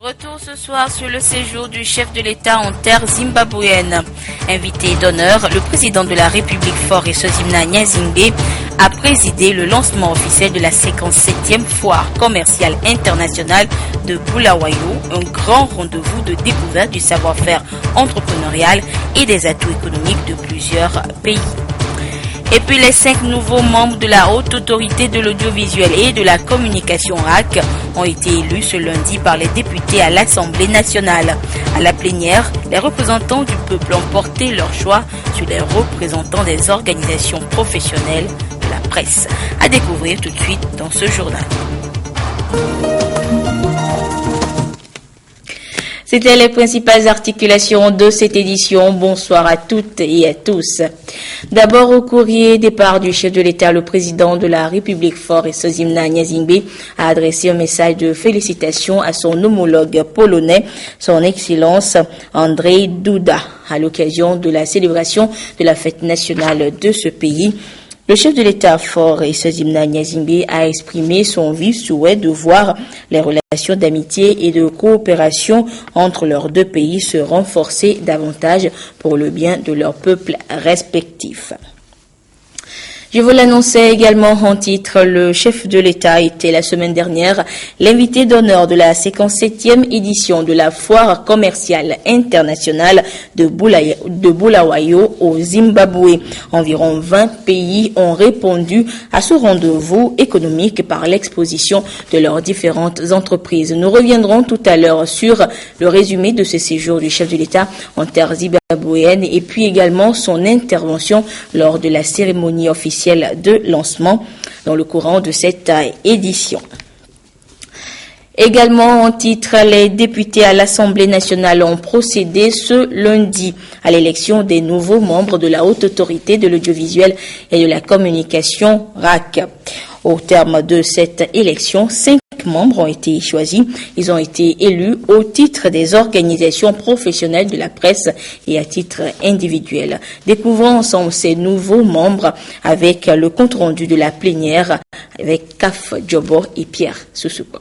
Retour ce soir sur le séjour du chef de l'État en terre zimbabwéenne. Invité d'honneur, le président de la République Faure Eswazimana Nyasimbe a présidé le lancement officiel de la 57e foire commerciale internationale de Bulawayo, un grand rendez-vous de découverte du savoir-faire entrepreneurial et des atouts économiques de plusieurs pays. Et puis les 5 nouveaux membres de la Haute Autorité de l'Audiovisuel et de la Communication RAC ont été élus ce lundi par les députés à l'Assemblée nationale. À la plénière, les représentants du peuple ont porté leur choix sur les représentants des organisations professionnelles de la presse. À découvrir tout de suite dans ce journal. C'était les principales articulations de cette édition. Bonsoir à toutes et à tous. D'abord, au courrier départ du chef de l'État, le président de la République Faure Eswazimana Nyasimbe a adressé un message de félicitations à son homologue polonais, son Excellence Andrzej Duda, à l'occasion de la célébration de la fête nationale de ce pays. Le chef de l'État Faure Eswazimana Nyasimbe a exprimé son vif souhait de voir les relations d'amitié et de coopération entre leurs deux pays se renforcer davantage pour le bien de leurs peuples respectifs. Je vous l'annonçais également en titre, le chef de l'État était la semaine dernière l'invité d'honneur de la 57e édition de la foire commerciale internationale de Bulawayo au Zimbabwe. Environ 20 pays ont répondu à ce rendez-vous économique par l'exposition de leurs différentes entreprises. Nous reviendrons tout à l'heure sur le résumé de ce séjour du chef de l'État en terre zimbabwéenne et puis également son intervention lors de la cérémonie officielle de lancement dans le courant de cette édition. Également en titre, les députés à l'Assemblée nationale ont procédé ce lundi à l'élection des nouveaux membres de la Haute Autorité de l'Audiovisuel et de la Communication RAC. Au terme de cette élection, 5 membres ont été choisis. Ils ont été élus au titre des organisations professionnelles de la presse et à titre individuel. Découvrons ensemble ces nouveaux membres avec le compte-rendu de la plénière avec Kaf Djobo et Pierre Sousouko.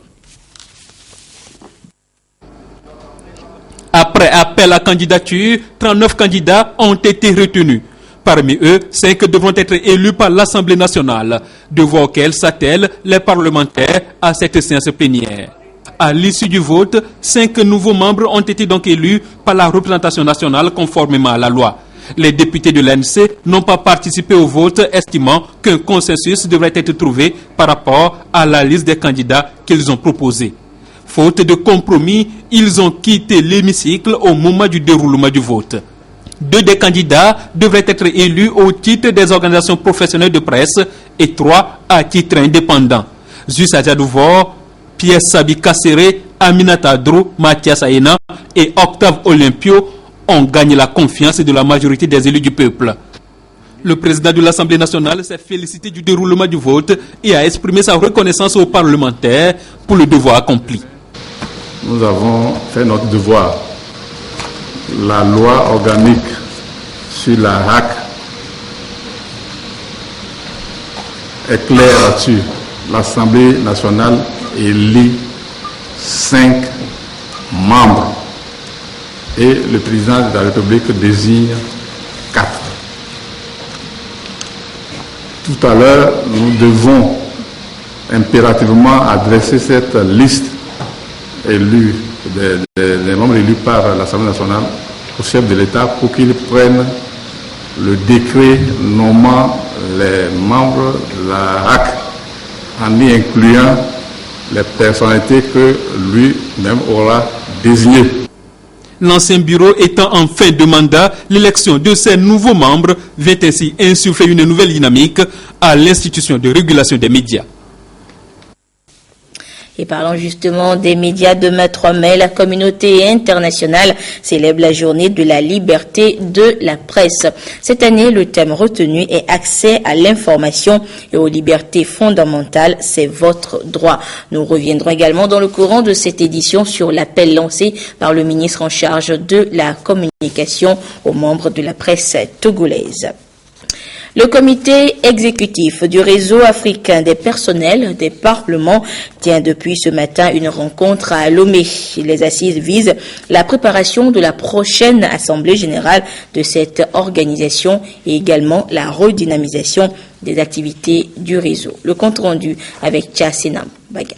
Après appel à candidature, 39 candidats ont été retenus. Parmi eux, 5 devront être élus par l'Assemblée nationale, devant auquel s'attellent les parlementaires à cette séance plénière. À l'issue du vote, 5 nouveaux membres ont été donc élus par la représentation nationale conformément à la loi. Les députés de l'ANC n'ont pas participé au vote, estimant qu'un consensus devrait être trouvé par rapport à la liste des candidats qu'ils ont proposés. Faute de compromis, ils ont quitté l'hémicycle au moment du déroulement du vote. 2 des candidats devraient être élus au titre des organisations professionnelles de presse et 3 à titre indépendant. Zus Adjadouvor, Pierre Sabi Kassere, Aminata Drou, Mathias Aena et Octave Olympio ont gagné la confiance de la majorité des élus du peuple. Le président de l'Assemblée nationale s'est félicité du déroulement du vote et a exprimé sa reconnaissance aux parlementaires pour le devoir accompli. Nous avons fait notre devoir. La loi organique sur la RAC est claire là-dessus. L'Assemblée nationale élit 5 membres et le président de la République désigne 4. Tout à l'heure, nous devons impérativement adresser cette liste élue, des membres élus par l'Assemblée nationale au chef de l'État pour qu'il prenne le décret nommant les membres de la RAC en y incluant les personnalités que lui-même aura désignées. L'ancien bureau étant en fin de mandat, l'élection de ces nouveaux membres vient ainsi insuffler une nouvelle dynamique à l'institution de régulation des médias. Et parlons justement des médias, demain 3 mai, la communauté internationale célèbre la journée de la liberté de la presse. Cette année, le thème retenu est accès à l'information et aux libertés fondamentales, c'est votre droit. Nous reviendrons également dans le courant de cette édition sur l'appel lancé par le ministre en charge de la communication aux membres de la presse togolaise. Le comité exécutif du réseau africain des personnels des parlements tient depuis ce matin une rencontre à Lomé. Les assises visent la préparation de la prochaine assemblée générale de cette organisation et également la redynamisation des activités du réseau. Le compte rendu avec Tchassenam Baga.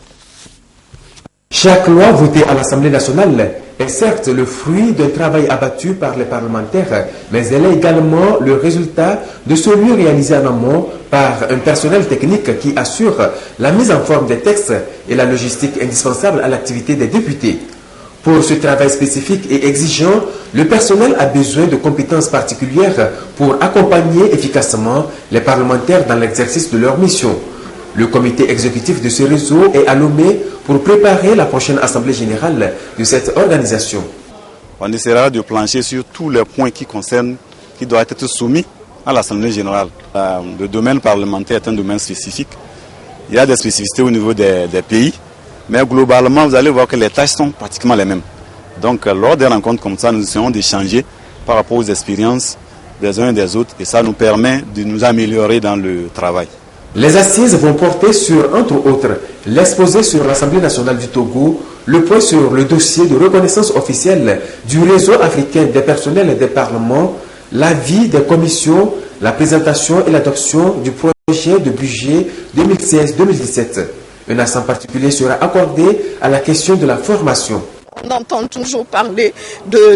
Chaque loi votée à l'Assemblée nationale est certes le fruit d'un travail abattu par les parlementaires, mais elle est également le résultat de celui réalisé en amont par un personnel technique qui assure la mise en forme des textes et la logistique indispensable à l'activité des députés. Pour ce travail spécifique et exigeant, le personnel a besoin de compétences particulières pour accompagner efficacement les parlementaires dans l'exercice de leur mission. Le comité exécutif de ce réseau est à Lomé pour préparer la prochaine assemblée générale de cette organisation. On essaiera de plancher sur tous les points qui doivent être soumis à l'assemblée générale. Le domaine parlementaire est un domaine spécifique. Il y a des spécificités au niveau des pays, mais globalement, vous allez voir que les tâches sont pratiquement les mêmes. Donc, lors des rencontres comme ça, nous essayons d'échanger par rapport aux expériences des uns et des autres, et ça nous permet de nous améliorer dans le travail. Les assises vont porter sur, entre autres, l'exposé sur l'Assemblée nationale du Togo, le point sur le dossier de reconnaissance officielle du réseau africain des personnels et des parlements, l'avis des commissions, la présentation et l'adoption du projet de budget 2016-2017. Un accent particulier sera accordé à la question de la formation. On entend toujours parler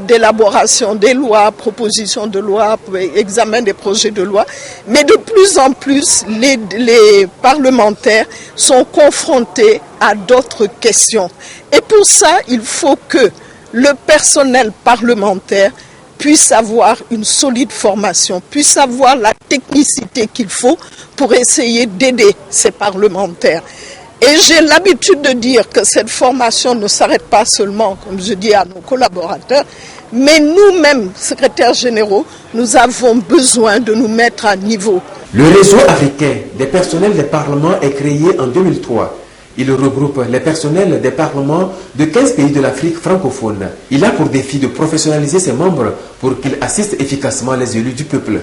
d'élaboration des lois, propositions de loi, examen des projets de loi, mais de plus en plus, les parlementaires sont confrontés à d'autres questions. Et pour ça, il faut que le personnel parlementaire puisse avoir une solide formation, puisse avoir la technicité qu'il faut pour essayer d'aider ces parlementaires. Et j'ai l'habitude de dire que cette formation ne s'arrête pas seulement, comme je dis à nos collaborateurs, mais nous-mêmes, secrétaires généraux, nous avons besoin de nous mettre à niveau. Le réseau africain des personnels des parlements est créé en 2003. Il regroupe les personnels des parlements de 15 pays de l'Afrique francophone. Il a pour défi de professionnaliser ses membres pour qu'ils assistent efficacement les élus du peuple.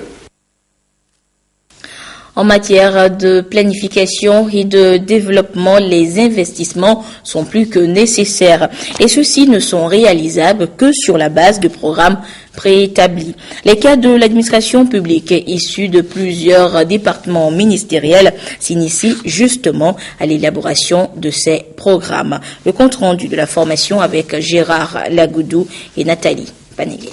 En matière de planification et de développement, les investissements sont plus que nécessaires et ceux-ci ne sont réalisables que sur la base de programmes préétablis. Les cas de l'administration publique issus de plusieurs départements ministériels s'initient justement à l'élaboration de ces programmes. Le compte rendu de la formation avec Gérard Lagoudou et Nathalie Panelli.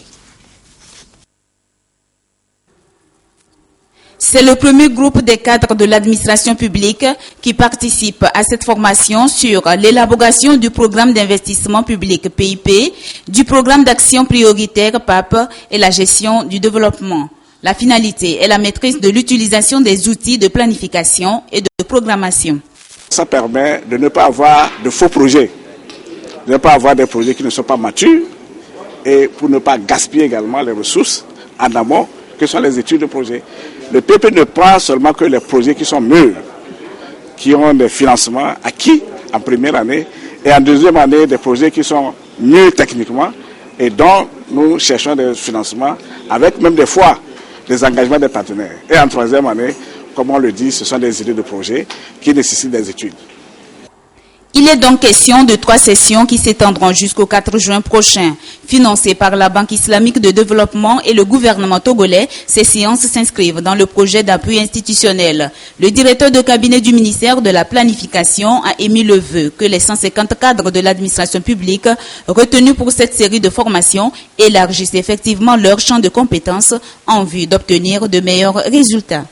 C'est le premier groupe des cadres de l'administration publique qui participe à cette formation sur l'élaboration du programme d'investissement public PIP, du programme d'action prioritaire PAP et la gestion du développement. La finalité est la maîtrise de l'utilisation des outils de planification et de programmation. Ça permet de ne pas avoir de faux projets, de ne pas avoir des projets qui ne sont pas matures et pour ne pas gaspiller également les ressources en amont que sont les études de projet. Le PP ne prend seulement que les projets qui sont mûrs, qui ont des financements acquis en première année et en deuxième année des projets qui sont mûrs techniquement et dont nous cherchons des financements avec même des fois des engagements des partenaires. Et en troisième année, comme on le dit, ce sont des idées de projets qui nécessitent des études. Il est donc question de 3 sessions qui s'étendront jusqu'au 4 juin prochain. Financées par la Banque islamique de développement et le gouvernement togolais, ces séances s'inscrivent dans le projet d'appui institutionnel. Le directeur de cabinet du ministère de la Planification a émis le vœu que les 150 cadres de l'administration publique retenus pour cette série de formations élargissent effectivement leur champ de compétences en vue d'obtenir de meilleurs résultats.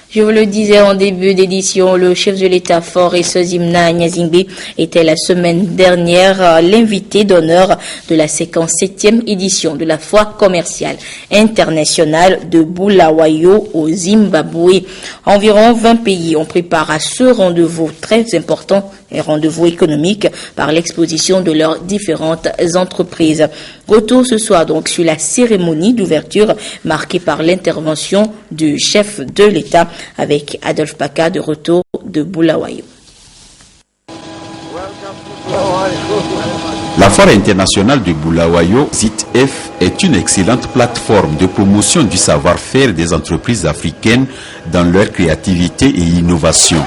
Je vous le disais en début d'édition, le chef de l'État Faure Essozimna Nyazingbe était la semaine dernière l'invité d'honneur de la 57e édition de la foire commerciale internationale de Bulawayo au Zimbabwe. Environ 20 pays ont pris part à ce rendez-vous très important et rendez-vous économique par l'exposition de leurs différentes entreprises. Retour ce soir donc sur la cérémonie d'ouverture marquée par l'intervention du chef de l'État avec Adolphe Paka de retour de Bulawayo. Welcome. La foire internationale de Bulawayo, ZITF, est une excellente plateforme de promotion du savoir-faire des entreprises africaines dans leur créativité et innovation.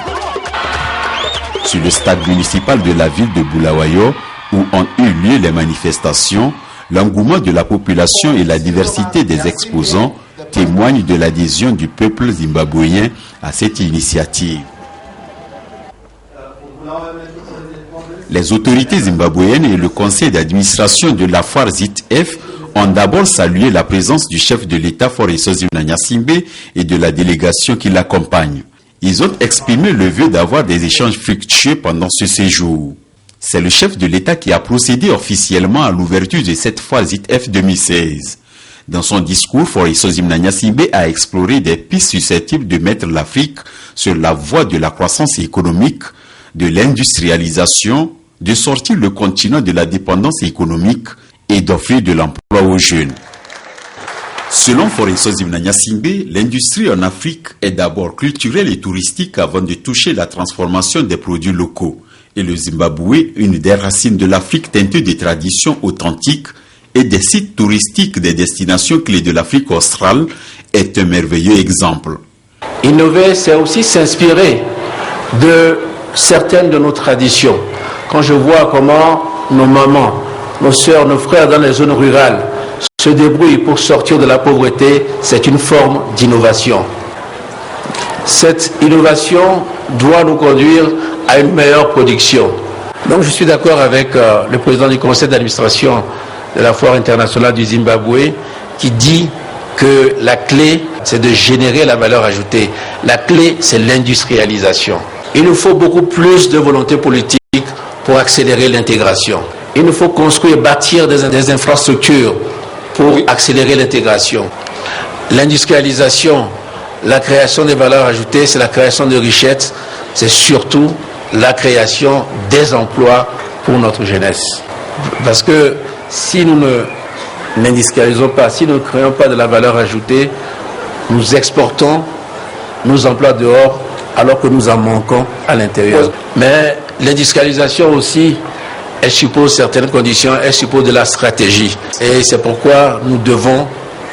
Sur le stade municipal de la ville de Bulawayo, où ont eu lieu les manifestations, l'engouement de la population et la diversité des exposants témoignent de l'adhésion du peuple zimbabwéen à cette initiative. Les autorités zimbabwéennes et le conseil d'administration de la foire ZITF ont d'abord salué la présence du chef de l'État Faure Sozimna Nyasimbe et de la délégation qui l'accompagne. Ils ont exprimé le vœu d'avoir des échanges fructueux pendant ce séjour. C'est le chef de l'État qui a procédé officiellement à l'ouverture de cette foire ZITF 2016. Dans son discours, Faure Sozimna Nyasimbe a exploré des pistes susceptibles de mettre l'Afrique sur la voie de la croissance économique, de l'industrialisation, de sortir le continent de la dépendance économique et d'offrir de l'emploi aux jeunes. Selon Faure Sozimna Nyasimbe, l'industrie en Afrique est d'abord culturelle et touristique avant de toucher la transformation des produits locaux. Et le Zimbabwe, une des racines de l'Afrique teintée de traditions authentiques et des sites touristiques des destinations clés de l'Afrique australe, est un merveilleux exemple. Innover, c'est aussi s'inspirer de certaines de nos traditions. Quand je vois comment nos mamans, nos sœurs, nos frères dans les zones rurales se débrouillent pour sortir de la pauvreté, c'est une forme d'innovation. Cette innovation doit nous conduire à une meilleure production. Donc je suis d'accord avec le président du conseil d'administration de la foire internationale du Zimbabwe qui dit que la clé, c'est de générer la valeur ajoutée. La clé, c'est l'industrialisation. Il nous faut beaucoup plus de volonté politique pour accélérer l'intégration. Il nous faut construire et bâtir des infrastructures pour accélérer l'intégration. L'industrialisation, la création des valeurs ajoutées, c'est la création de richesses, c'est surtout la création des emplois pour notre jeunesse. Parce que si nous n'industrialisons pas, si nous ne créons pas de la valeur ajoutée, nous exportons nos emplois dehors alors que nous en manquons à l'intérieur. Mais l'industrialisation aussi, elle suppose certaines conditions, elle suppose de la stratégie. Et c'est pourquoi nous devons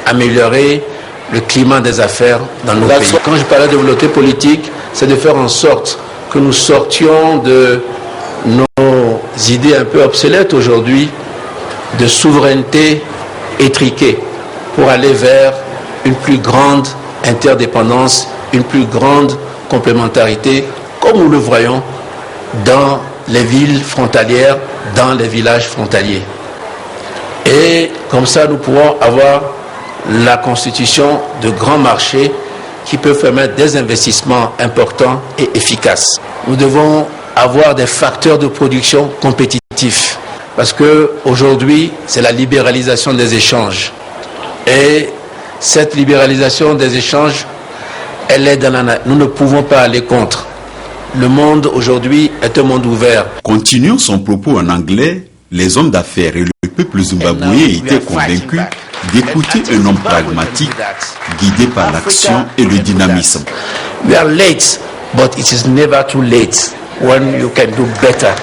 améliorer le climat des affaires dans nos pays. Quand je parlais de volonté politique, c'est de faire en sorte que nous sortions de nos idées un peu obsolètes aujourd'hui, de souveraineté étriquée, pour aller vers une plus grande interdépendance, une plus grande complémentarité, comme nous le voyons dans les villes frontalières, dans les villages frontaliers. Et comme ça, nous pourrons avoir la constitution de grands marchés qui peuvent permettre des investissements importants et efficaces. Nous devons avoir des facteurs de production compétitifs parce qu'aujourd'hui, c'est la libéralisation des échanges. Et cette libéralisation des échanges, elle est dans la... Nous ne pouvons pas aller contre. Le monde aujourd'hui est un monde ouvert. Continuons son propos en anglais. Les hommes d'affaires et le peuple zimbabwéen étaient convaincus d'écouter un homme pragmatique, guidé par l'action et le dynamisme. We are late, but it is never too late when you can do better.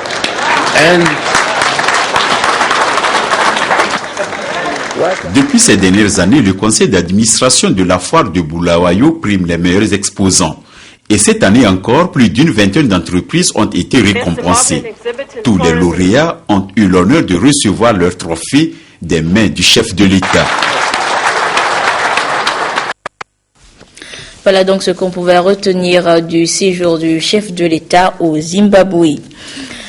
Depuis ces dernières années, le conseil d'administration de la foire de Bulawayo prime les meilleurs exposants. Et cette année encore, plus d'une vingtaine d'entreprises ont été récompensées. Tous les lauréats ont eu l'honneur de recevoir leur trophée des mains du chef de l'État. Voilà donc ce qu'on pouvait retenir du séjour du chef de l'État au Zimbabwe.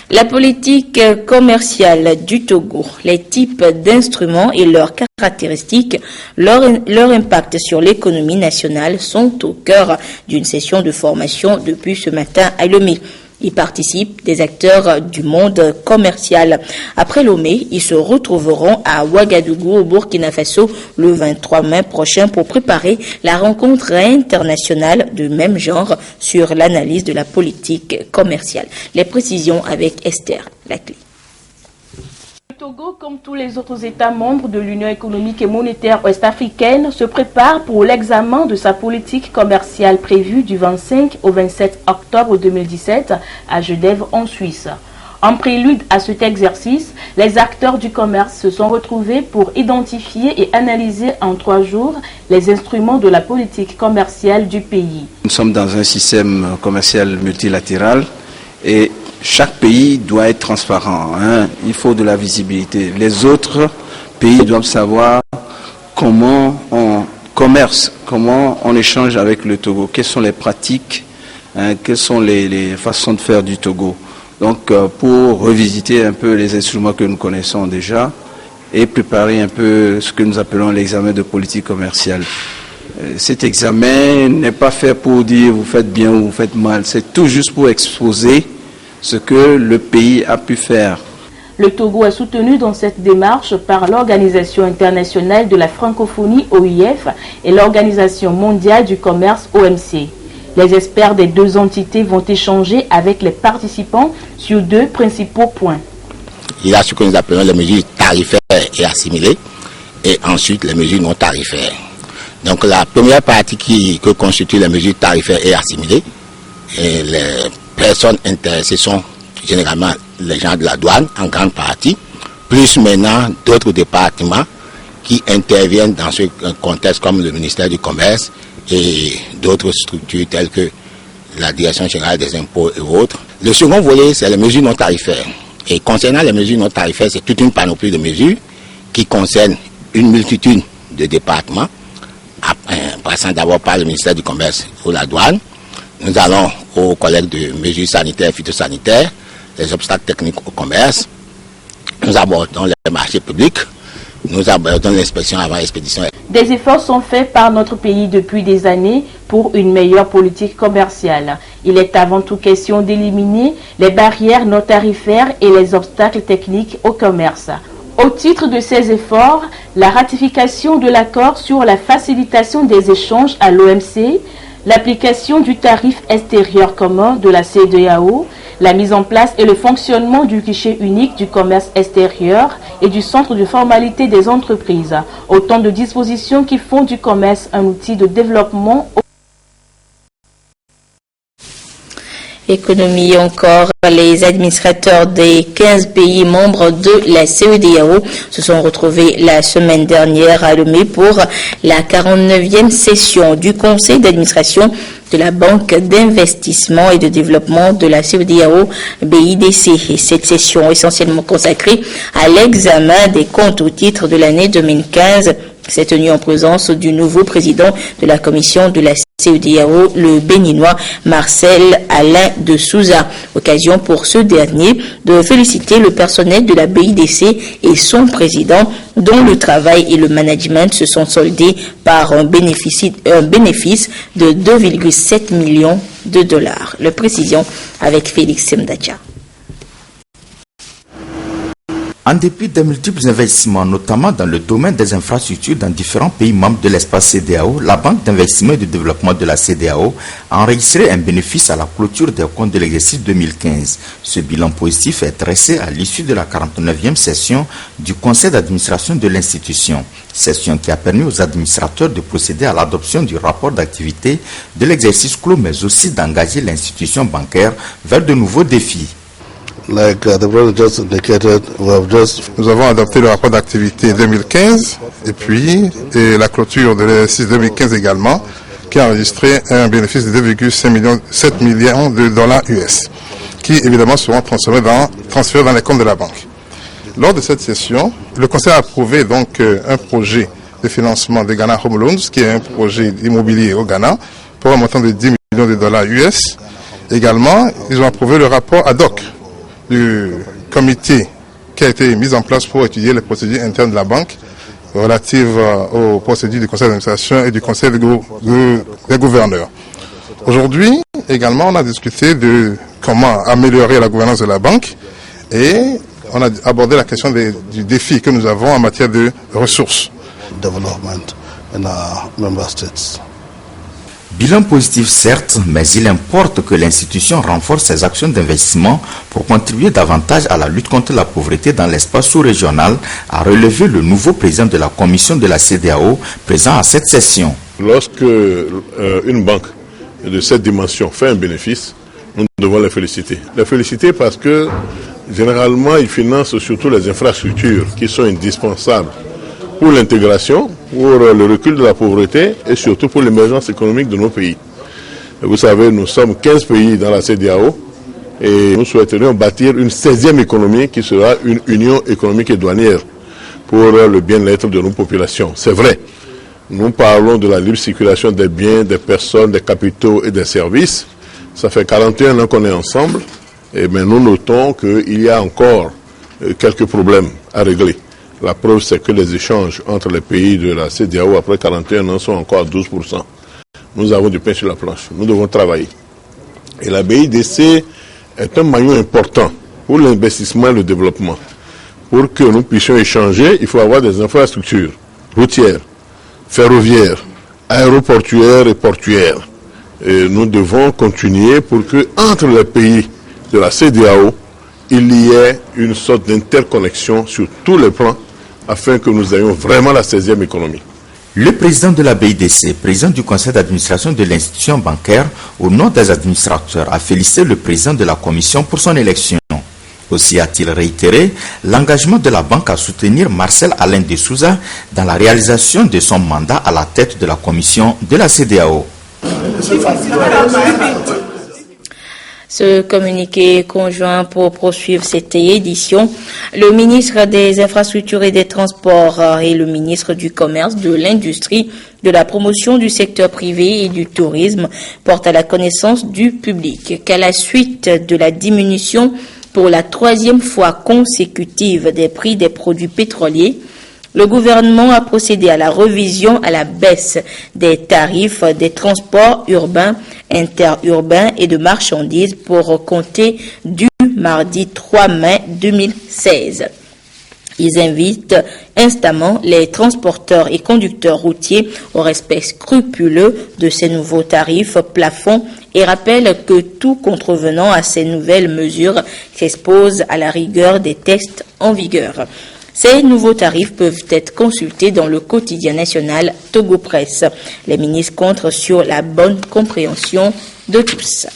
La politique commerciale du Togo, les types d'instruments et leurs caractéristiques, leur impact sur l'économie nationale sont au cœur d'une session de formation depuis ce matin à Lomé. Y participent des acteurs du monde commercial. Après Lomé, ils se retrouveront à Ouagadougou au Burkina Faso le 23 mai prochain pour préparer la rencontre internationale de même genre sur l'analyse de la politique commerciale. Les précisions avec Esther Laclé. Le Togo, comme tous les autres États membres de l'Union économique et monétaire ouest-africaine, se prépare pour l'examen de sa politique commerciale prévue du 25 au 27 octobre 2017 à Genève en Suisse. En prélude à cet exercice, les acteurs du commerce se sont retrouvés pour identifier et analyser en 3 jours les instruments de la politique commerciale du pays. Nous sommes dans un système commercial multilatéral et chaque pays doit être transparent. Il faut de la visibilité. Les autres pays doivent savoir comment on commerce, comment on échange avec le Togo, quelles sont les pratiques, quelles sont les façons de faire du Togo. Donc pour revisiter un peu les instruments que nous connaissons déjà et préparer un peu ce que nous appelons l'examen de politique commerciale. Cet examen n'est pas fait pour dire vous faites bien ou vous faites mal, c'est tout juste pour exposer ce que le pays a pu faire. Le Togo est soutenu dans cette démarche par l'Organisation internationale de la francophonie OIF et l'Organisation mondiale du commerce OMC. Les experts des 2 entités vont échanger avec les participants sur 2 principaux points. Il y a ce que nous appelons les mesures tarifaires et assimilées et ensuite les mesures non tarifaires. Donc la première partie que constituent les mesures tarifaires et assimilées, et les personnes intéressées sont généralement les gens de la douane en grande partie, plus maintenant d'autres départements qui interviennent dans ce contexte comme le ministère du Commerce et d'autres structures telles que la Direction générale des impôts et autres. Le second volet, c'est les mesures non tarifaires. Et concernant les mesures non tarifaires, c'est toute une panoplie de mesures qui concernent une multitude de départements, passant d'abord par le ministère du Commerce ou la douane. Nous allons aux collègues de mesures sanitaires et phytosanitaires, les obstacles techniques au commerce. Nous abordons les marchés publics. Nous abordons l'inspection avant l'expédition. Des efforts sont faits par notre pays depuis des années pour une meilleure politique commerciale. Il est avant tout question d'éliminer les barrières non tarifaires et les obstacles techniques au commerce. Au titre de ces efforts, la ratification de l'accord sur la facilitation des échanges à l'OMC, l'application du tarif extérieur commun de la CEDEAO, la mise en place et le fonctionnement du guichet unique du commerce extérieur et du centre de formalité des entreprises. Autant de dispositions qui font du commerce un outil de développement. Économie encore, les administrateurs des 15 pays membres de la CEDEAO se sont retrouvés la semaine dernière à Lomé pour la 49e session du conseil d'administration de la Banque d'investissement et de développement de la CEDEAO BIDC. Et cette session essentiellement consacrée à l'examen des comptes au titre de l'année 2015 s'est tenue en présence du nouveau président de la commission de la CEDEAO, le béninois Marcel Alain de Souza. Occasion pour ce dernier de féliciter le personnel de la BIDC et son président, dont le travail et le management se sont soldés par un bénéfice de 2,7 millions de dollars. Le précision avec Félix Mdacha. En dépit des multiples investissements, notamment dans le domaine des infrastructures dans différents pays membres de l'espace CEDEAO, la Banque d'investissement et de développement de la CEDEAO a enregistré un bénéfice à la clôture des comptes de l'exercice 2015. Ce bilan positif est dressé à l'issue de la 49e session du conseil d'administration de l'institution. Session qui a permis aux administrateurs de procéder à l'adoption du rapport d'activité de l'exercice clos, mais aussi d'engager l'institution bancaire vers de nouveaux défis. Like the president just indicated, nous avons adopté le rapport d'activité 2015 et puis la clôture de l'exercice 2015 également, qui a enregistré un bénéfice de 2,7 millions de dollars US, qui évidemment seront transférés dans les comptes de la banque. Lors de cette session, le conseil a approuvé donc un projet de financement de Ghana Home Loans, qui est un projet immobilier au Ghana, pour un montant de 10 millions de dollars US. Également, ils ont approuvé le rapport ad hoc du comité qui a été mis en place pour étudier les procédures internes de la banque relatives aux procédures du conseil d'administration et du conseil des gouverneurs. Aujourd'hui, également, on a discuté de comment améliorer la gouvernance de la banque et on a abordé la question du défi que nous avons en matière de ressources. Bilan positif certes, mais il importe que l'institution renforce ses actions d'investissement pour contribuer davantage à la lutte contre la pauvreté dans l'espace sous-régional, a relevé le nouveau président de la commission de la CEDEAO présent à cette session. Lorsque une banque de cette dimension fait un bénéfice, nous devons les féliciter. Les féliciter parce que généralement, ils financent surtout les infrastructures qui sont indispensables pour l'intégration, pour le recul de la pauvreté et surtout pour l'émergence économique de nos pays. Et vous savez, nous sommes 15 pays dans la CEDEAO et nous souhaiterions bâtir une 16e économie qui sera une union économique et douanière pour le bien-être de nos populations. C'est vrai, nous parlons de la libre circulation des biens, des personnes, des capitaux et des services. Ça fait 41 ans qu'on est ensemble, mais nous notons qu'il y a encore quelques problèmes à régler. La preuve, c'est que les échanges entre les pays de la CEDEAO après 41 ans sont encore à 12%. Nous avons du pain sur la planche. Nous devons travailler. Et la BIDC est un maillon important pour l'investissement et le développement. Pour que nous puissions échanger, il faut avoir des infrastructures routières, ferroviaires, aéroportuaires et portuaires. Et nous devons continuer pour que entre les pays de la CEDEAO, il y ait une sorte d'interconnexion sur tous les plans afin que nous ayons vraiment la 16e économie. Le président de la BIDC, président du conseil d'administration de l'institution bancaire, au nom des administrateurs, a félicité le président de la commission pour son élection. Aussi a-t-il réitéré l'engagement de la banque à soutenir Marcel Alain de Souza dans la réalisation de son mandat à la tête de la commission de la CEDEAO. Ce communiqué conjoint pour poursuivre cette édition, le ministre des Infrastructures et des Transports et le ministre du Commerce, de l'Industrie, de la Promotion du secteur privé et du tourisme portent à la connaissance du public qu'à la suite de la diminution pour la 3e fois consécutive des prix des produits pétroliers, le gouvernement a procédé à la revision à la baisse des tarifs des transports urbains, interurbains et de marchandises pour compter du mardi 3 mai 2016. Ils invitent instamment les transporteurs et conducteurs routiers au respect scrupuleux de ces nouveaux tarifs plafonds et rappellent que tout contrevenant à ces nouvelles mesures s'expose à la rigueur des textes en vigueur. Ces nouveaux tarifs peuvent être consultés dans le quotidien national Togo Presse. Les ministres comptent sur la bonne compréhension de tous.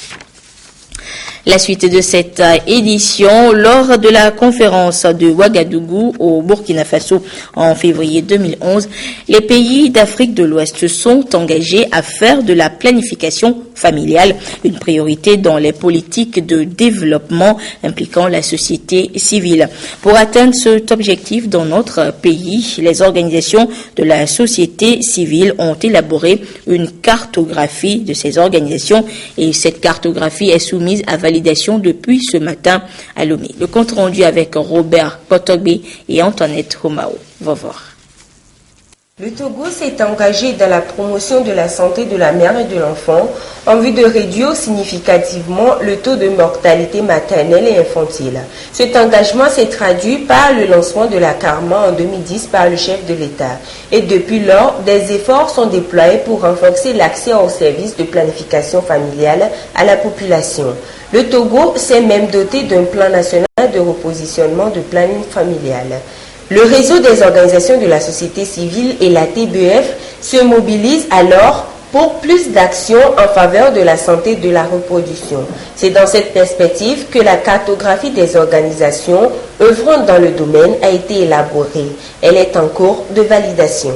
La suite de cette édition, lors de la conférence de Ouagadougou au Burkina Faso en février 2011, les pays d'Afrique de l'Ouest se sont engagés à faire de la planification familiale une priorité dans les politiques de développement impliquant la société civile. Pour atteindre cet objectif dans notre pays, les organisations de la société civile ont élaboré une cartographie de ces organisations et cette cartographie est soumise à validation depuis ce matin à Lomé. Le compte rendu avec Robert Potogbe et Antoinette Homao. Va voir. Le Togo s'est engagé dans la promotion de la santé de la mère et de l'enfant en vue de réduire significativement le taux de mortalité maternelle et infantile. Cet engagement s'est traduit par le lancement de la CARMA en 2010 par le chef de l'État. Et depuis lors, des efforts sont déployés pour renforcer l'accès aux services de planification familiale à la population. Le Togo s'est même doté d'un plan national de repositionnement de planning familial. Le réseau des organisations de la société civile et la TBF se mobilisent alors pour plus d'actions en faveur de la santé de la reproduction. C'est dans cette perspective que la cartographie des organisations œuvrant dans le domaine a été élaborée. Elle est en cours de validation.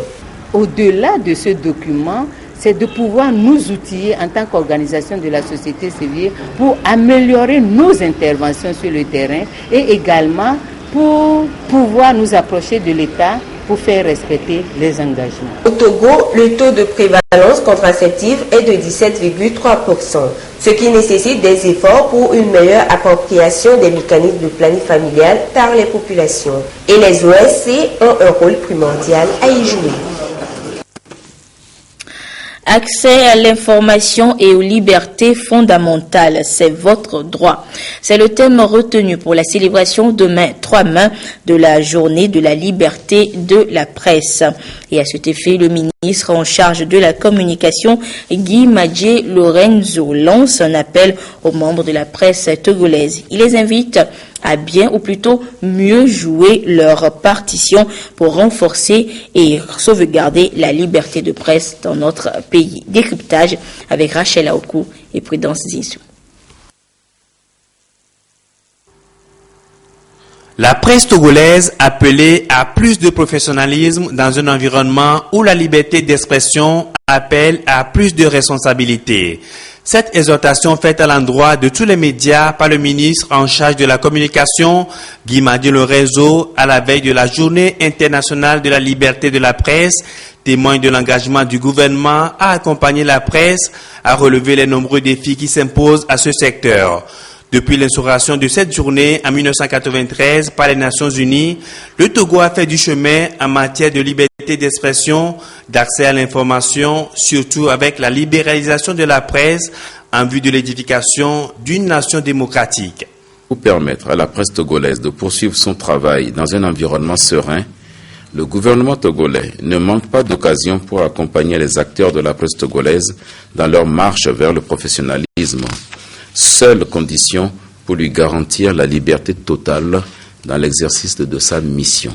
Au-delà de ce document, c'est de pouvoir nous outiller en tant qu'organisation de la société civile pour améliorer nos interventions sur le terrain et également pour pouvoir nous approcher de l'État pour faire respecter les engagements. Au Togo, le taux de prévalence contraceptive est de 17,3%, ce qui nécessite des efforts pour une meilleure appropriation des mécanismes de planning familial par les populations. Et les OSC ont un rôle primordial à y jouer. Accès à l'information et aux libertés fondamentales, c'est votre droit. C'est le thème retenu pour la célébration demain 3 mai de la journée de la liberté de la presse. Et à cet effet, le ministre en charge de la communication, Guy Madjé Lorenzo, lance un appel aux membres de la presse togolaise. Il les invite à bien ou plutôt mieux jouer leur partition pour renforcer et sauvegarder la liberté de presse dans notre pays. Décryptage avec Rachel Aokou et Prudence Zissou. La presse togolaise appelée à plus de professionnalisme dans un environnement où la liberté d'expression appelle à plus de responsabilité. Cette exhortation faite à l'endroit de tous les médias par le ministre en charge de la communication, Guy Madi Lorenzo, à la veille de la Journée internationale de la liberté de la presse, témoigne de l'engagement du gouvernement à accompagner la presse, à relever les nombreux défis qui s'imposent à ce secteur. Depuis l'instauration de cette journée en 1993 par les Nations Unies, le Togo a fait du chemin en matière de liberté d'expression, d'accès à l'information, surtout avec la libéralisation de la presse en vue de l'édification d'une nation démocratique. Pour permettre à la presse togolaise de poursuivre son travail dans un environnement serein, le gouvernement togolais ne manque pas d'occasion pour accompagner les acteurs de la presse togolaise dans leur marche vers le professionnalisme. Seule condition pour lui garantir la liberté totale dans l'exercice de sa mission.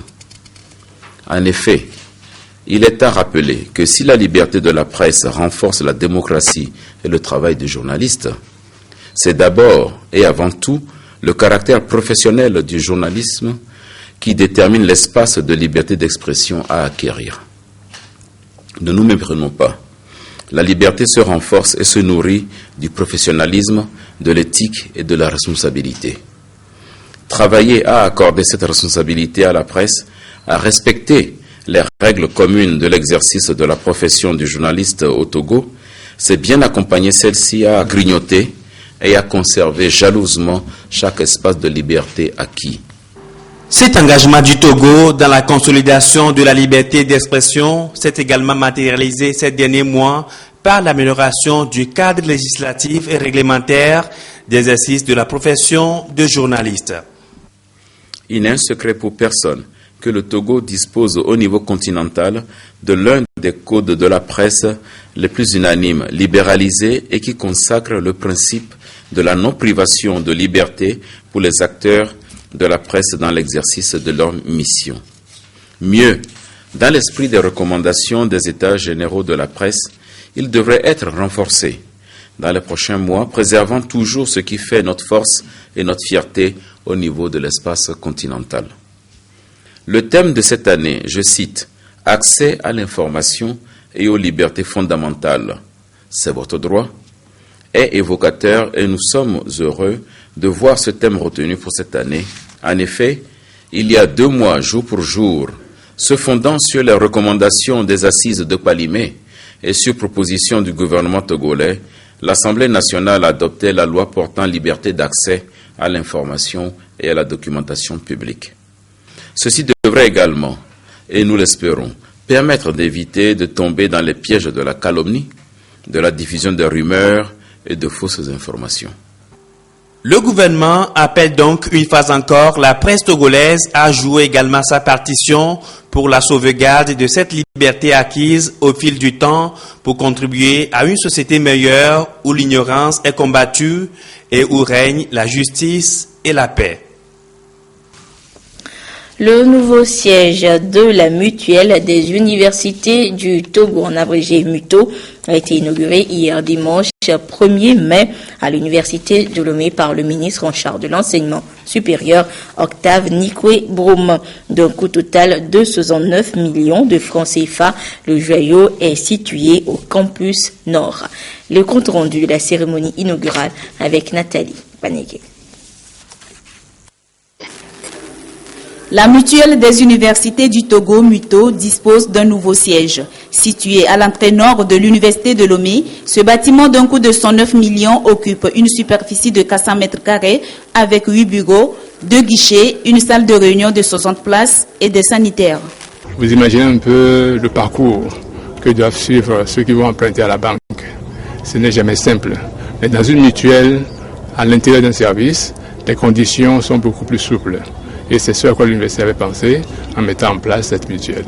En effet, il est à rappeler que si la liberté de la presse renforce la démocratie et le travail des journalistes, c'est d'abord et avant tout le caractère professionnel du journalisme qui détermine l'espace de liberté d'expression à acquérir. Ne nous méprenons pas. La liberté se renforce et se nourrit du professionnalisme, de l'éthique et de la responsabilité. Travailler à accorder cette responsabilité à la presse, à respecter les règles communes de l'exercice de la profession du journaliste au Togo, c'est bien accompagner celle-ci à grignoter et à conserver jalousement chaque espace de liberté acquis. Cet engagement du Togo dans la consolidation de la liberté d'expression s'est également matérialisé ces derniers mois par l'amélioration du cadre législatif et réglementaire d'exercice de la profession de journaliste. Il n'est un secret pour personne que le Togo dispose au niveau continental de l'un des codes de la presse les plus unanimes, libéralisés et qui consacre le principe de la non-privation de liberté pour les acteurs de la presse dans l'exercice de leur mission. Mieux, dans l'esprit des recommandations des États généraux de la presse, il devrait être renforcé dans les prochains mois, préservant toujours ce qui fait notre force et notre fierté au niveau de l'espace continental. Le thème de cette année, je cite, « Accès à l'information et aux libertés fondamentales, c'est votre droit », est évocateur et nous sommes heureux de voir ce thème retenu pour cette année. En effet, il y a 2 mois, jour pour jour, se fondant sur les recommandations des assises de Palimé et sur proposition du gouvernement togolais, l'Assemblée nationale a adopté la loi portant liberté d'accès à l'information et à la documentation publique. Ceci devrait également, et nous l'espérons, permettre d'éviter de tomber dans les pièges de la calomnie, de la diffusion de rumeurs et de fausses informations. Le gouvernement appelle donc une fois encore la presse togolaise à jouer également sa partition pour la sauvegarde de cette liberté acquise au fil du temps pour contribuer à une société meilleure où l'ignorance est combattue et où règne la justice et la paix. Le nouveau siège de la mutuelle des universités du Togo, en abrégé MUTO, a été inauguré hier dimanche 1er mai à l'université de Lomé par le ministre en charge de l'enseignement supérieur, Octave Nikwe Broum. D'un coût total de 69 millions de francs CFA, le joyau est situé au campus Nord. Le compte rendu de la cérémonie inaugurale avec Nathalie Panégué. La mutuelle des universités du Togo, MUTO, dispose d'un nouveau siège. Situé à l'entrée nord de l'université de Lomé, ce bâtiment d'un coût de 109 millions occupe une superficie de 400 mètres carrés avec 8 bureaux, 2 guichets, une salle de réunion de 60 places et des sanitaires. Vous imaginez un peu le parcours que doivent suivre ceux qui vont emprunter à la banque. Ce n'est jamais simple. Mais dans une mutuelle, à l'intérieur d'un service, les conditions sont beaucoup plus souples. Et c'est ce à quoi l'université avait pensé en mettant en place cette mutuelle.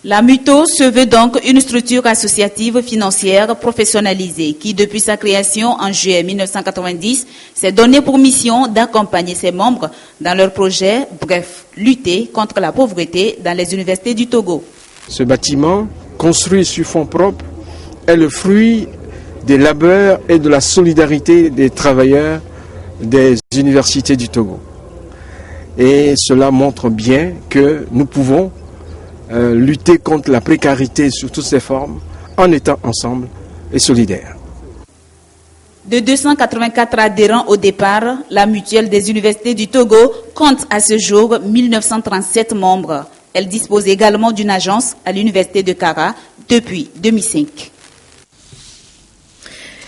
La MUTO se veut donc une structure associative financière professionnalisée qui, depuis sa création en juillet 1990, s'est donné pour mission d'accompagner ses membres dans leurs projets, bref, lutter contre la pauvreté dans les universités du Togo. Ce bâtiment, construit sur fonds propres, est le fruit des labeurs et de la solidarité des travailleurs des universités du Togo. Et cela montre bien que nous pouvons lutter contre la précarité sous toutes ses formes en étant ensemble et solidaires. De 284 adhérents au départ, la mutuelle des universités du Togo compte à ce jour 1937 membres. Elle dispose également d'une agence à l'université de Kara depuis 2005.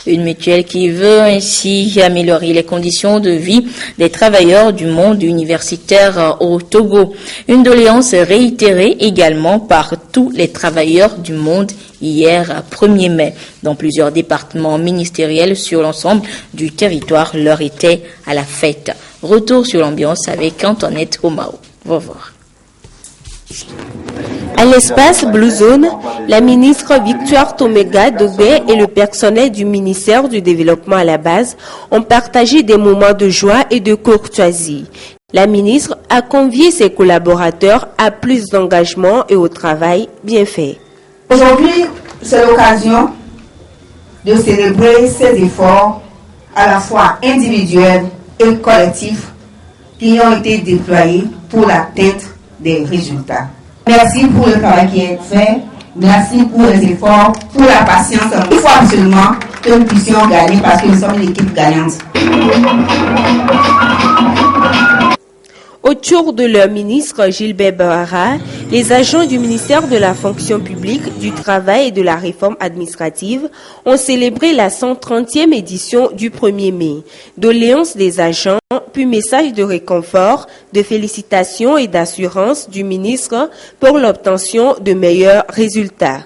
Une mutuelle qui veut ainsi améliorer les conditions de vie des travailleurs du monde universitaire au Togo. Une doléance réitérée également par tous les travailleurs du monde hier 1er mai. Dans plusieurs départements ministériels sur l'ensemble du territoire, l'heure était à la fête. Retour sur l'ambiance avec Antoinette Omao. Va voir. À l'espace Blue Zone, la ministre Victoire Tomega Dogbe et le personnel du ministère du Développement à la base ont partagé des moments de joie et de courtoisie. La ministre a convié ses collaborateurs à plus d'engagement et au travail bien fait. Aujourd'hui, c'est l'occasion de célébrer ces efforts à la fois individuels et collectifs qui ont été déployés pour l'atteinte des résultats. Merci pour le travail qui est fait, merci pour les efforts, pour la patience. Il faut absolument que nous puissions gagner parce que nous sommes une équipe gagnante. Autour de leur ministre Gilbert Barara, les agents du ministère de la fonction publique, du travail et de la réforme administrative ont célébré la 130e édition du 1er mai. Doléances des agents, puis message de réconfort, de félicitations et d'assurance du ministre pour l'obtention de meilleurs résultats.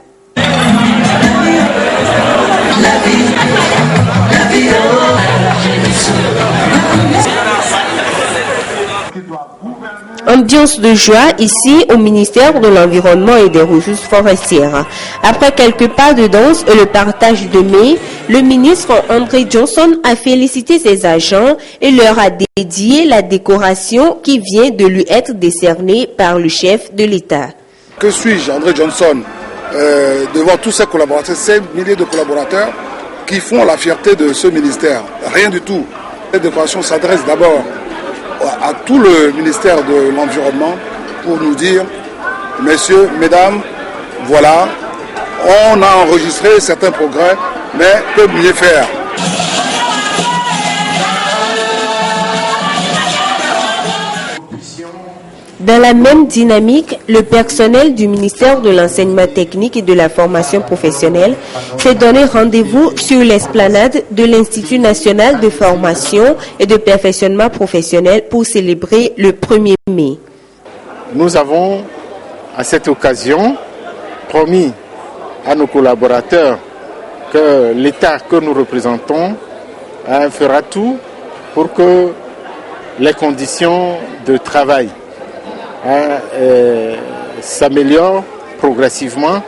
Ambiance de joie ici au ministère de l'Environnement et des Ressources forestières. Après quelques pas de danse et le partage de mets, le ministre André Johnson a félicité ses agents et leur a dédié la décoration qui vient de lui être décernée par le chef de l'État. Que suis-je, André Johnson, devant tous ces collaborateurs, ces milliers de collaborateurs qui font la fierté de ce ministère? Rien du tout. Cette décoration s'adresse d'abord à tout le ministère de l'Environnement pour nous dire, messieurs, mesdames, voilà, on a enregistré certains progrès, mais peut mieux faire. Dans la même dynamique, le personnel du ministère de l'Enseignement technique et de la formation professionnelle s'est donné rendez-vous sur l'esplanade de l'Institut national de formation et de perfectionnement professionnel pour célébrer le 1er mai. Nous avons, à cette occasion, promis à nos collaborateurs que l'État que nous représentons fera tout pour que les conditions de travail s'améliore progressivement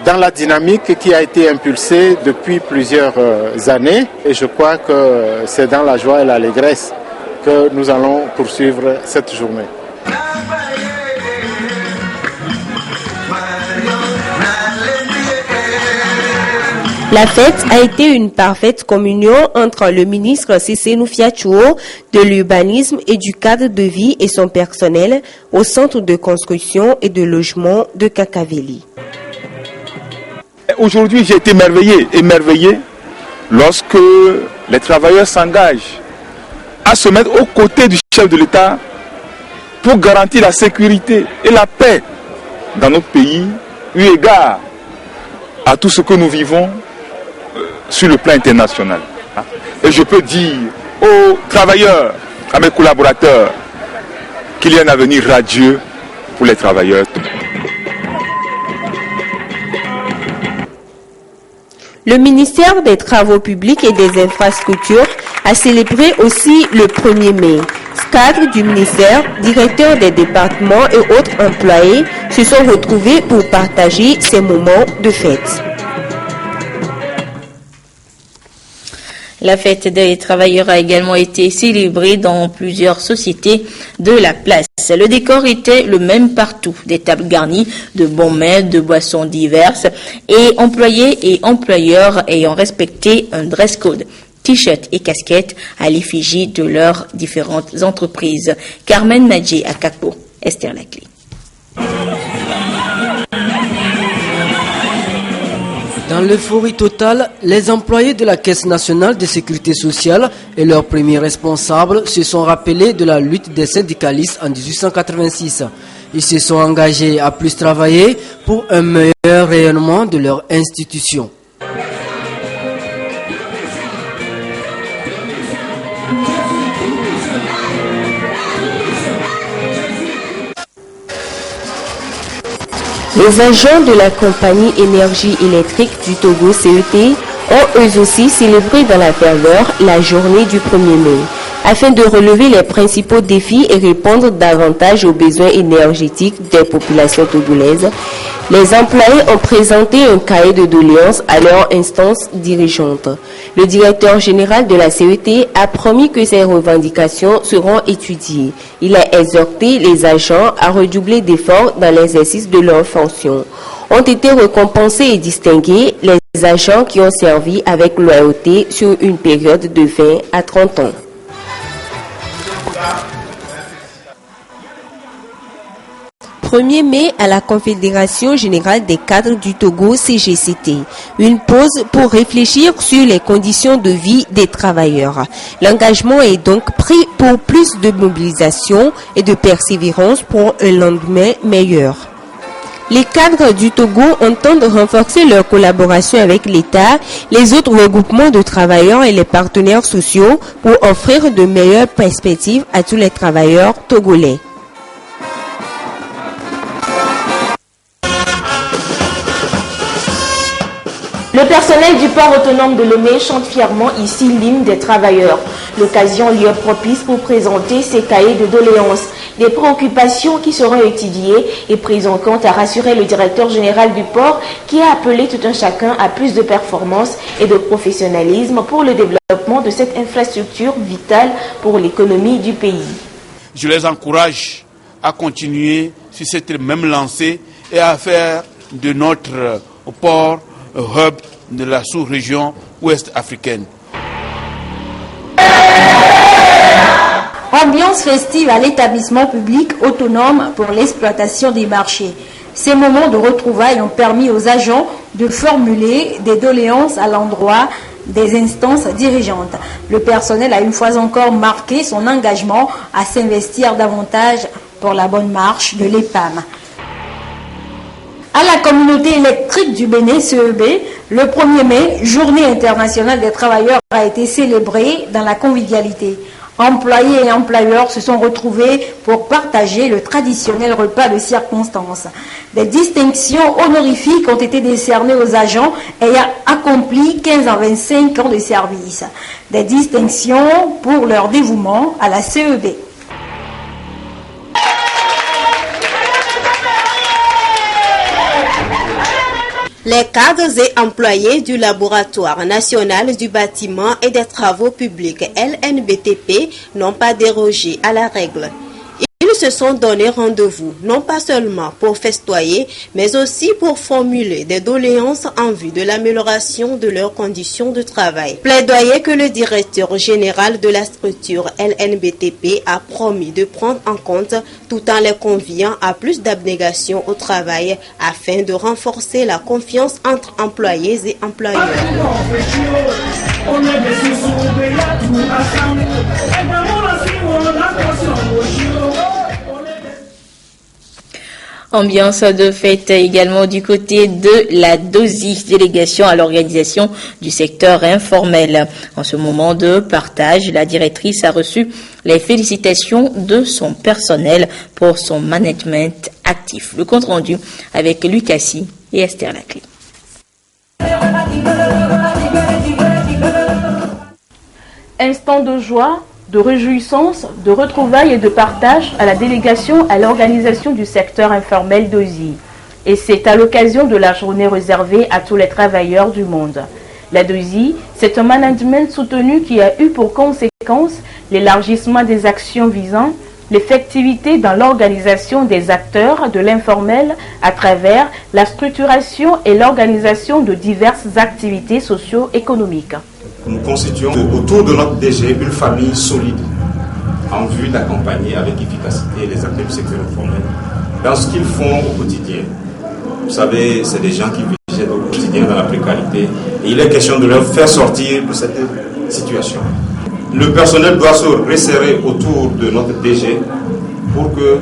dans la dynamique qui a été impulsée depuis plusieurs années. Et je crois que c'est dans la joie et l'allégresse que nous allons poursuivre cette journée. La fête a été une parfaite communion entre le ministre Cissé Noufiatchouo de l'urbanisme et du cadre de vie et son personnel au centre de construction et de logement de Kakaveli. Aujourd'hui, j'ai été émerveillé lorsque les travailleurs s'engagent à se mettre aux côtés du chef de l'État pour garantir la sécurité et la paix dans notre pays, eu égard à tout ce que nous vivons sur le plan international. Et je peux dire aux travailleurs, à mes collaborateurs, qu'il y a un avenir radieux pour les travailleurs. Le ministère des Travaux publics et des Infrastructures a célébré aussi le 1er mai. Cadres du ministère, directeurs des départements et autres employés se sont retrouvés pour partager ces moments de fête. La fête des travailleurs a également été célébrée dans plusieurs sociétés de la place. Le décor était le même partout, des tables garnies de bons mets, de boissons diverses et employés et employeurs ayant respecté un dress code. t-shirts et casquettes à l'effigie de leurs différentes entreprises. Carmen Nadji à Kakpo, Esther Laclé. Dans l'euphorie totale, les employés de la Caisse nationale de sécurité sociale et leurs premiers responsables se sont rappelés de la lutte des syndicalistes en 1886. Ils se sont engagés à plus travailler pour un meilleur rayonnement de leur institution. Les agents de la compagnie énergie électrique du Togo CET ont eux aussi célébré dans la ferveur la journée du 1er mai. Afin de relever les principaux défis et répondre davantage aux besoins énergétiques des populations togolaises, les employés ont présenté un cahier de doléances à leur instance dirigeante. Le directeur général de la CET a promis que ces revendications seront étudiées. Il a exhorté les agents à redoubler d'efforts dans l'exercice de leurs fonctions. Ont été récompensés et distingués les agents qui ont servi avec loyauté sur une période de 20 à 30 ans. « 1er mai à la Confédération Générale des Cadres du Togo CGCT. Une pause pour réfléchir sur les conditions de vie des travailleurs. L'engagement est donc pris pour plus de mobilisation et de persévérance pour un lendemain meilleur. Les cadres du Togo entendent renforcer leur collaboration avec l'État, les autres regroupements de travailleurs et les partenaires sociaux pour offrir de meilleures perspectives à tous les travailleurs togolais. Le personnel du port autonome de Lomé chante fièrement ici l'hymne des travailleurs. L'occasion lui est propice pour présenter ses cahiers de doléances, des préoccupations qui seront étudiées et prises en compte, à rassurer le directeur général du port qui a appelé tout un chacun à plus de performance et de professionnalisme pour le développement de cette infrastructure vitale pour l'économie du pays. Je les encourage à continuer sur cette même lancée et à faire de notre port hub de la sous-région ouest africaine. Ambiance festive à l'établissement public autonome pour l'exploitation des marchés. Ces moments de retrouvailles ont permis aux agents de formuler des doléances à l'endroit des instances dirigeantes. Le personnel a une fois encore marqué son engagement à s'investir davantage pour la bonne marche de l'EPAM. À la communauté électrique du Bénin CEB, le 1er mai, journée internationale des travailleurs, a été célébrée dans la convivialité. Employés et employeurs se sont retrouvés pour partager le traditionnel repas de circonstance. Des distinctions honorifiques ont été décernées aux agents ayant accompli 15 à 25 ans de service. Des distinctions pour leur dévouement à la CEB. Les cadres et employés du Laboratoire national du bâtiment et des travaux publics LNBTP n'ont pas dérogé à la règle. Ils se sont donné rendez-vous, non pas seulement pour festoyer, mais aussi pour formuler des doléances en vue de l'amélioration de leurs conditions de travail. Plaidoyer que le directeur général de la structure LNBTP a promis de prendre en compte tout en les conviant à plus d'abnégation au travail afin de renforcer la confiance entre employés et employeurs. Ambiance de fête également du côté de la DOSI, délégation à l'organisation du secteur informel. En ce moment de partage, la directrice a reçu les félicitations de son personnel pour son management actif. Le compte rendu avec Lucassi et Esther Laclé. Instant de joie, de réjouissance, de retrouvailles et de partage à la délégation à l'organisation du secteur informel DOSI. Et c'est à l'occasion de la journée réservée à tous les travailleurs du monde. La DOSI, c'est un management soutenu qui a eu pour conséquence l'élargissement des actions visant l'effectivité dans l'organisation des acteurs de l'informel à travers la structuration et l'organisation de diverses activités socio-économiques. Nous constituons autour de notre DG une famille solide en vue d'accompagner avec efficacité les acteurs du secteur informel dans ce qu'ils font au quotidien. Vous savez, c'est des gens qui végètent au quotidien dans la précarité et il est question de leur faire sortir de cette situation. Le personnel doit se resserrer autour de notre DG pour que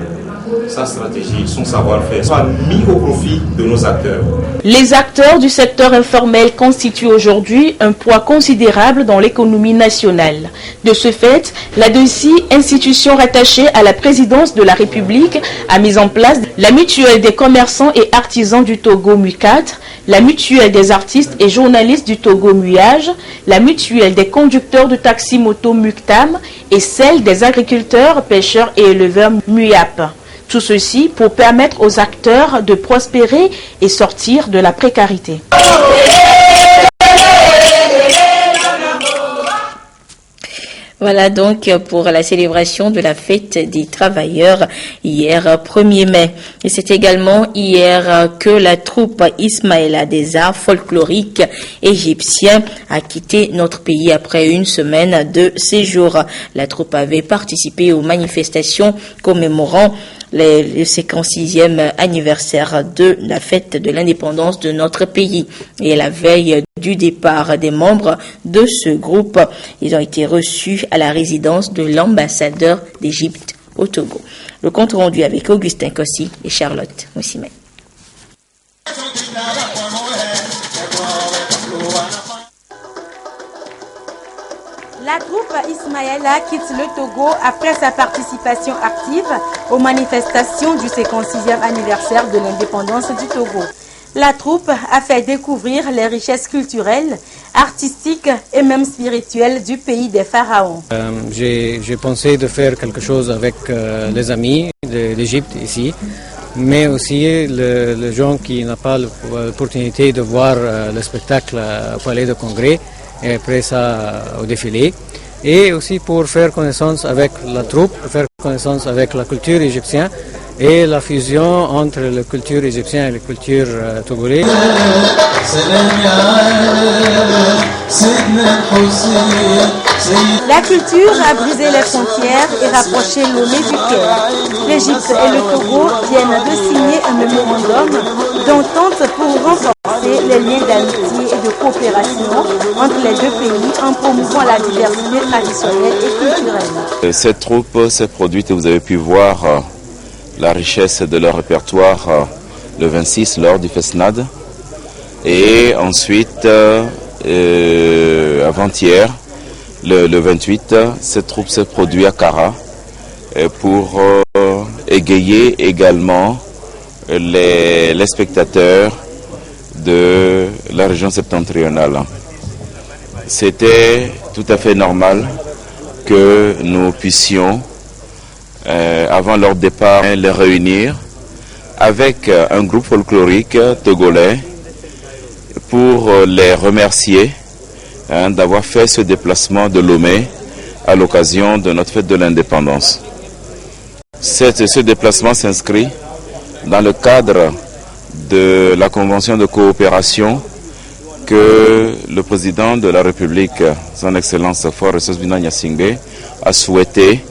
sa stratégie, son savoir-faire soit mis au profit de nos acteurs. Les acteurs du secteur informel constituent aujourd'hui un poids considérable dans l'économie nationale. De ce fait, la DECI, institution rattachée à la présidence de la République, a mis en place la mutuelle des commerçants et artisans du Togo MU4, la mutuelle des artistes et journalistes du Togo MUAGE, la mutuelle des conducteurs de taxi-moto MUCTAM et celle des agriculteurs, pêcheurs et éleveurs MUAP. Tout ceci pour permettre aux acteurs de prospérer et sortir de la précarité. Voilà donc pour la célébration de la fête des travailleurs hier 1er mai. Et c'est également hier que la troupe Ismaïla des arts folkloriques égyptiens a quitté notre pays après une semaine de séjour. La troupe avait participé aux manifestations commémorant le 56e anniversaire de la fête de l'indépendance de notre pays. Et la veille du départ des membres de ce groupe, ils ont été reçus à la résidence de l'ambassadeur d'Égypte au Togo. Le compte rendu avec Augustin Kossi et Charlotte Moussimé. La troupe Ismaïla quitte le Togo après sa participation active aux manifestations du 56e anniversaire de l'indépendance du Togo. La troupe a fait découvrir les richesses culturelles, artistiques et même spirituelles du pays des pharaons. J'ai pensé de faire quelque chose avec les amis de l'Égypte ici, mais aussi les gens qui n'ont pas l'opportunité de voir le spectacle au Palais de Congrès et après ça au défilé, et aussi pour faire connaissance avec la troupe, faire connaissance avec la culture égyptienne et la fusion entre la culture égyptienne et la culture togolaise. La culture a brisé les frontières et rapproché Lomé du Caire. L'Égypte et le Togo viennent de signer un mémorandum d'entente pour renforcer les liens d'amitié et de coopération entre les deux pays en promouvant la diversité traditionnelle et culturelle. Cette troupe s'est produite et vous avez pu voir la richesse de leur répertoire le 26 lors du FESNAD. Et ensuite, avant-hier, le 28, cette troupe s'est produite à Kara pour égayer également les spectateurs de la région septentrionale. C'était tout à fait normal que nous puissions, avant leur départ, les réunir avec un groupe folklorique togolais pour les remercier d'avoir fait ce déplacement de Lomé à l'occasion de notre fête de l'indépendance. Ce déplacement s'inscrit dans le cadre de la convention de coopération que le président de la République, son Excellence Faure Sosbina Gnassingbé, a souhaité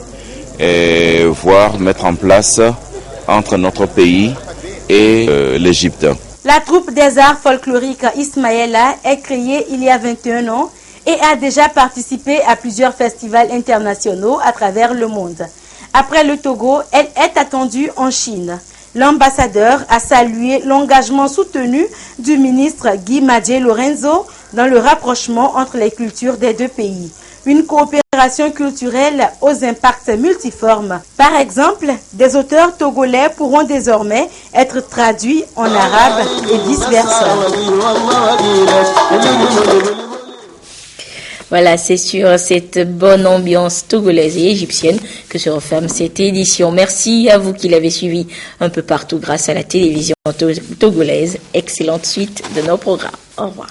voir mettre en place entre notre pays et l'Égypte. La troupe des arts folkloriques Ismaïla est créée il y a 21 ans et a déjà participé à plusieurs festivals internationaux à travers le monde. Après le Togo, elle est attendue en Chine. L'ambassadeur a salué l'engagement soutenu du ministre Guy Madje Lorenzo dans le rapprochement entre les cultures des deux pays. Une coopération culturelle aux impacts multiformes. Par exemple, des auteurs togolais pourront désormais être traduits en arabe et vice-versa. Voilà, c'est sur cette bonne ambiance togolaise et égyptienne que se referme cette édition. Merci à vous qui l'avez suivi un peu partout grâce à la télévision togolaise. Excellente suite de nos programmes. Au revoir.